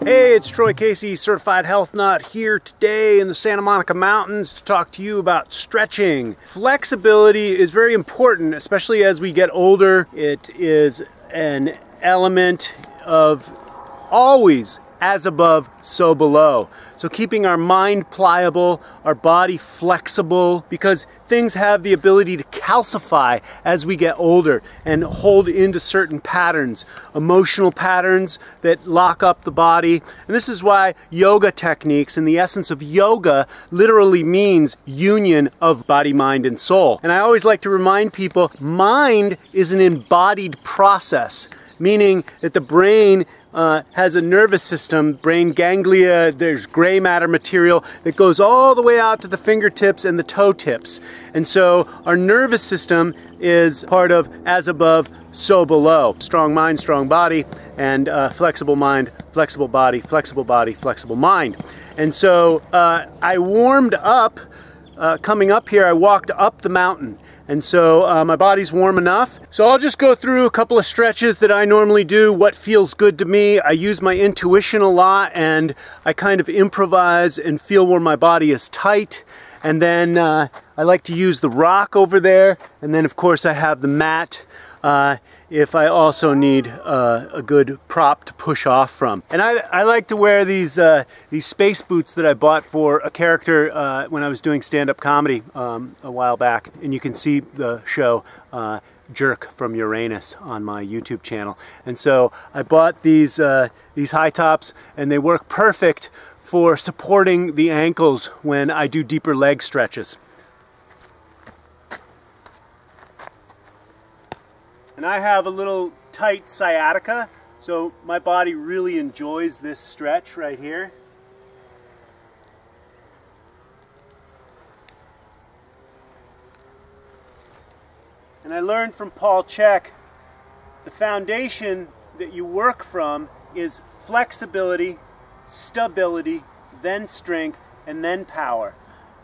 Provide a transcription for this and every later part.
Hey, it's Troy Casey, Certified Health Nut, here today in the Santa Monica Mountains to talk to you about stretching. Flexibility is very important, especially as we get older. It is an element of always as above, so below. So keeping our mind pliable, our body flexible, because things have the ability to calcify as we get older and hold into certain patterns, emotional patterns that lock up the body. And this is why yoga techniques, and the essence of yoga, literally means union of body, mind, and soul. And I always like to remind people, mind is an embodied process, meaning that the brain has a nervous system, brain ganglia, there's gray matter material that goes all the way out to the fingertips and the toe tips. And so our nervous system is part of as above, so below. Strong mind, strong body, and flexible mind, flexible body, flexible body, flexible mind. And so I warmed up, coming up here, I walked up the mountain. And so my body's warm enough. So I'll just go through a couple of stretches that I normally do, what feels good to me. I use my intuition a lot, and I kind of improvise and feel where my body is tight. And then I like to use the rock over there. And then of course I have the mat if I also need a good prop to push off from. And I like to wear these space boots that I bought for a character when I was doing stand-up comedy a while back. And you can see the show Jerk from Uranus on my YouTube channel. And so I bought these high tops, and they work perfect for supporting the ankles when I do deeper leg stretches. And I have a little tight sciatica, so my body really enjoys this stretch right here. And I learned from Paul Chek, the foundation that you work from is flexibility, stability, then strength, and then power.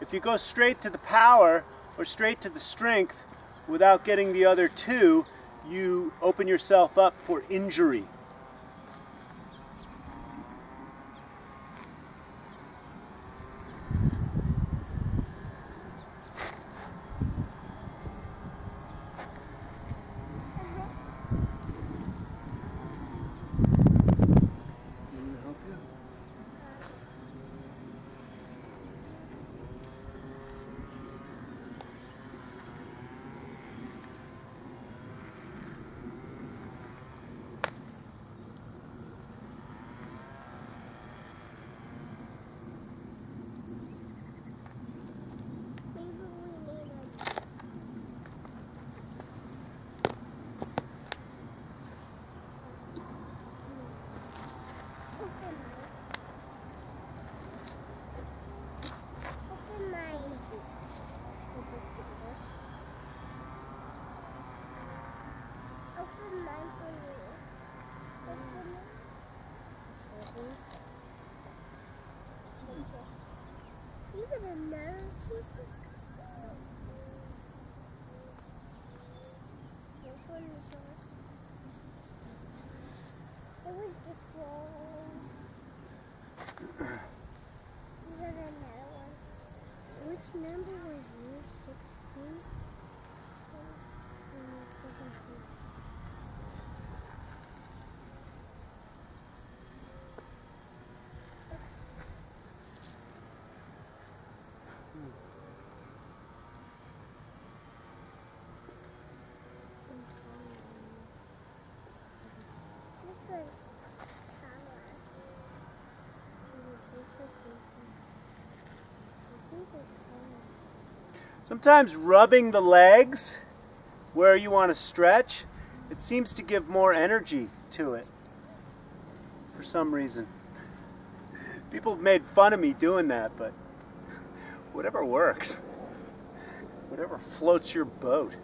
If you go straight to the power or straight to the strength without getting the other two, you open yourself up for injury. Which number was you? 16? Sometimes rubbing the legs where you want to stretch, it seems to give more energy to it for some reason. People have made fun of me doing that, but whatever works. Whatever floats your boat.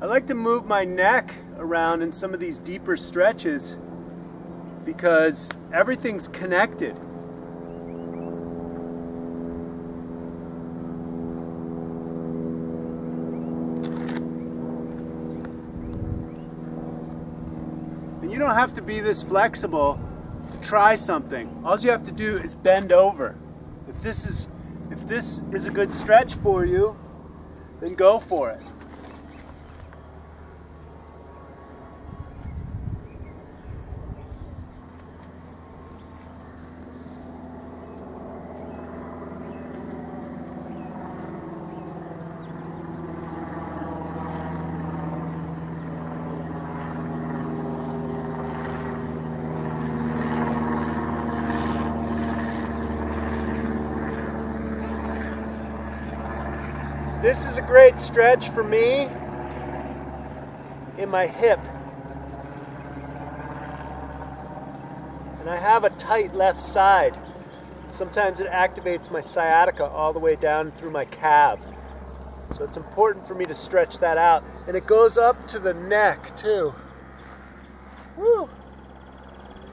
I like to move my neck around in some of these deeper stretches because everything's connected. You don't have to be this flexible to try something. All you have to do is bend over. If this is a good stretch for you, then go for it. This is a great stretch for me in my hip. And I have a tight left side. Sometimes it activates my sciatica all the way down through my calf. So it's important for me to stretch that out. And it goes up to the neck too. Woo!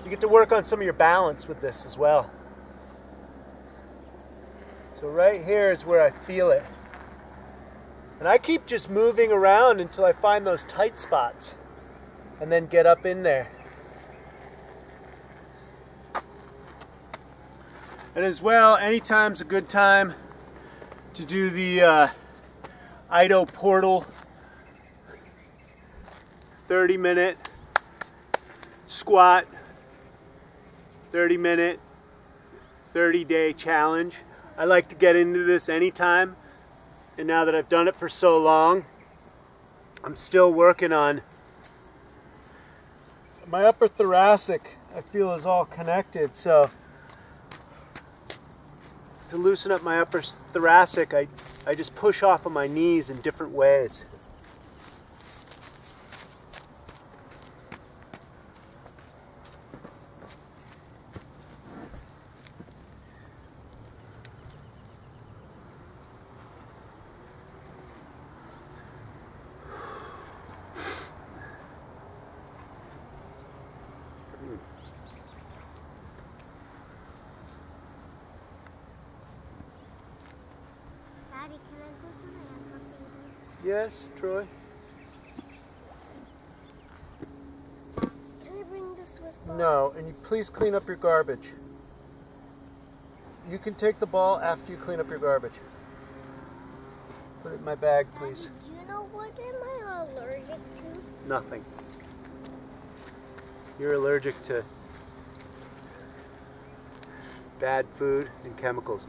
You get to work on some of your balance with this as well. So right here is where I feel it. And I keep just moving around until I find those tight spots and then get up in there. And as well, anytime's a good time to do the Ido portal 30-minute squat, 30-minute, 30-day challenge. I like to get into this anytime. And now that I've done it for so long, I'm still working on my upper thoracic. I feel is all connected, so to loosen up my upper thoracic, I just push off of my knees in different ways. Daddy, can I go to the amphitheater? Yes, Troy? Can I bring the Swiss ball? No, and you please clean up your garbage. You can take the ball after you clean up your garbage. Put it in my bag, please. Daddy, do you know what am I allergic to? Nothing. You're allergic to bad food and chemicals.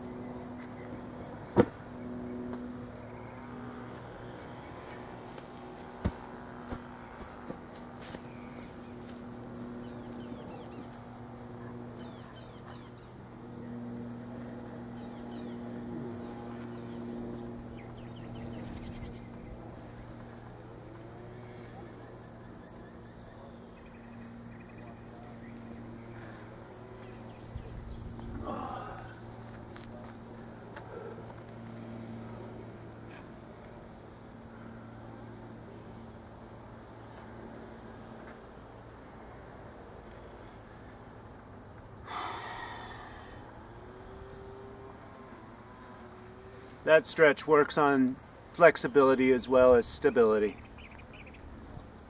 That stretch works on flexibility as well as stability.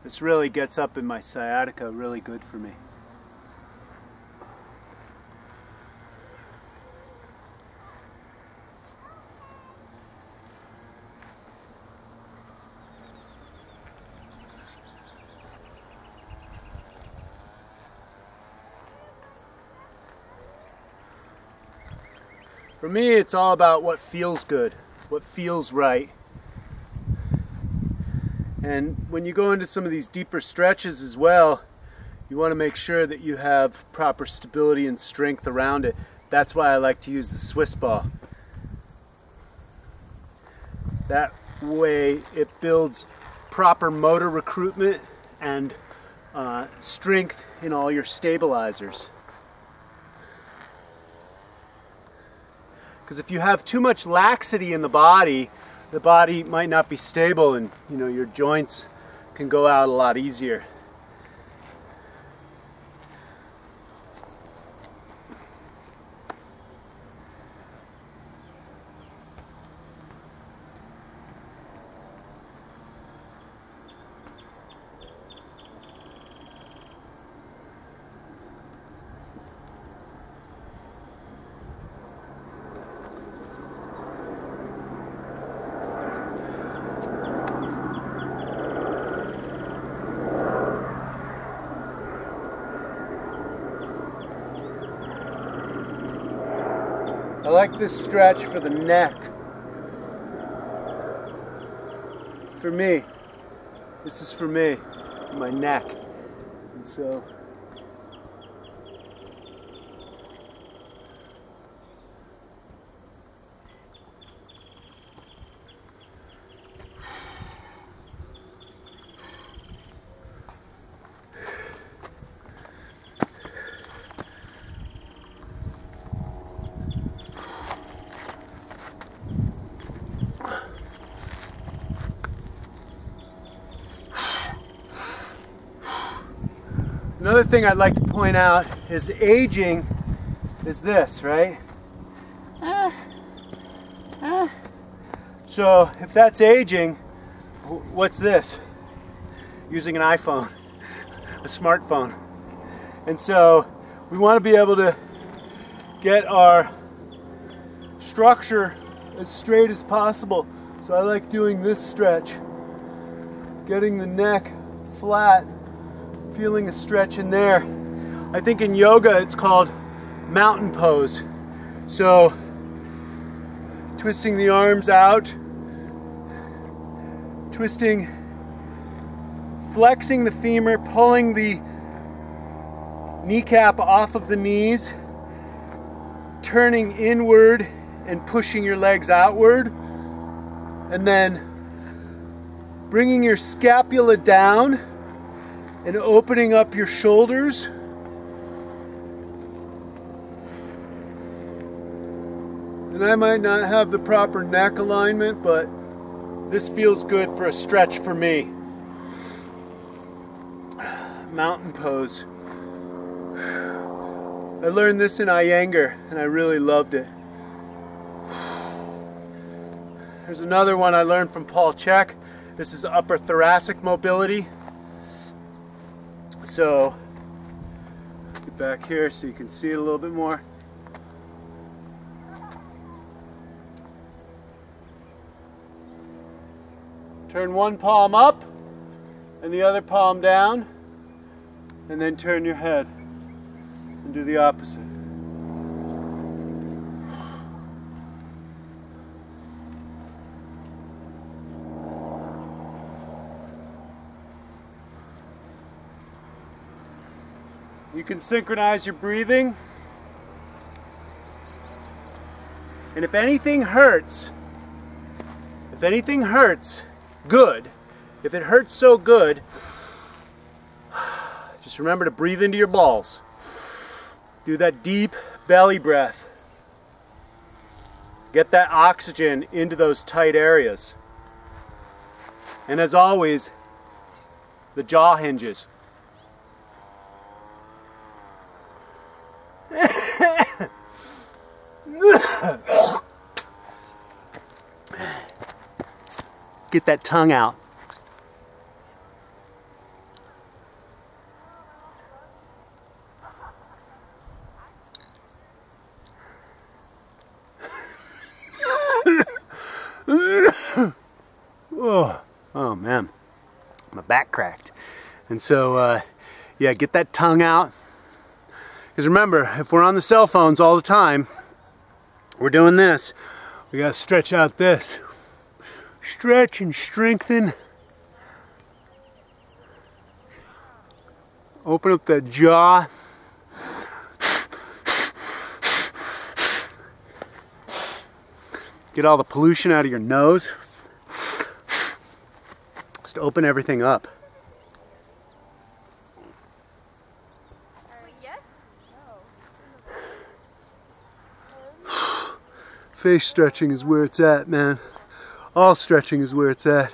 This really gets up in my sciatica really good for me. For me, it's all about what feels good, what feels right. And when you go into some of these deeper stretches as well, you want to make sure that you have proper stability and strength around it. That's why I like to use the Swiss ball. That way it builds proper motor recruitment and strength in all your stabilizers. Because if you have too much laxity in the body might not be stable, and your joints can go out a lot easier. like this stretch for the neck. For me. This is for me, my neck. And so another thing I'd like to point out is aging is this, right? So if that's aging, what's this? Using an iPhone, a smartphone. And so we want to be able to get our structure as straight as possible. So I like doing this stretch, getting the neck flat, feeling a stretch in there. I think in yoga it's called mountain pose. So twisting the arms out, twisting, flexing the femur, pulling the kneecap off of the knees, turning inward and pushing your legs outward, and then bringing your scapula down and opening up your shoulders. And I might not have the proper neck alignment, but this feels good for a stretch for me. Mountain pose. I learned this in Iyengar and I really loved it. There's another one I learned from Paul Chek. This is upper thoracic mobility. So, get back here so you can see it a little bit more. Turn one palm up and the other palm down, and then turn your head and do the opposite. You can synchronize your breathing. And if anything hurts, good. If it hurts so good, just remember to breathe into your balls. Do that deep belly breath. Get that oxygen into those tight areas. And as always, the jaw hinges. Get that tongue out. Oh man, my back cracked. And so, yeah, get that tongue out. Because remember, if we're on the cell phones all the time, we're doing this. We gotta stretch out this. Stretch and strengthen. Open up that jaw. Get all the pollution out of your nose. Just open everything up. Face stretching is where it's at, man. All stretching is where it's at.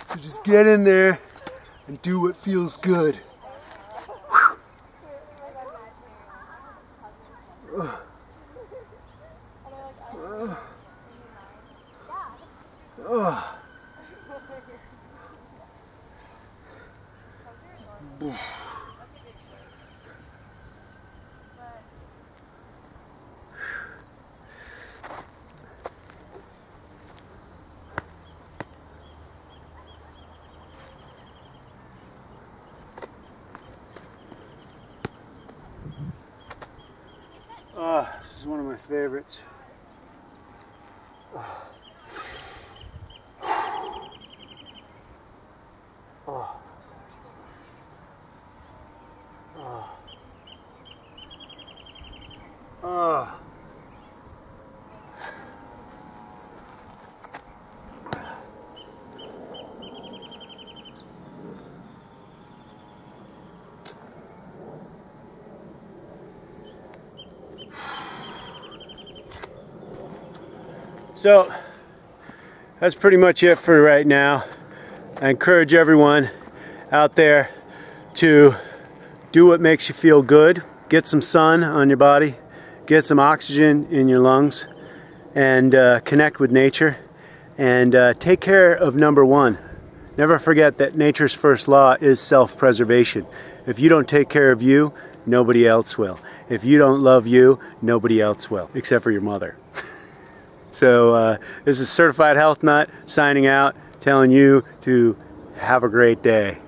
So just get in there and do what feels good. This is one of my favorites. Oh. Oh. Oh. So that's pretty much it for right now. I encourage everyone out there to do what makes you feel good. Get some sun on your body, get some oxygen in your lungs, and connect with nature. And take care of number one. Never forget that nature's first law is self-preservation. If you don't take care of you, nobody else will. If you don't love you, nobody else will, except for your mother. So this is Certified Health Nut signing out, telling you to have a great day.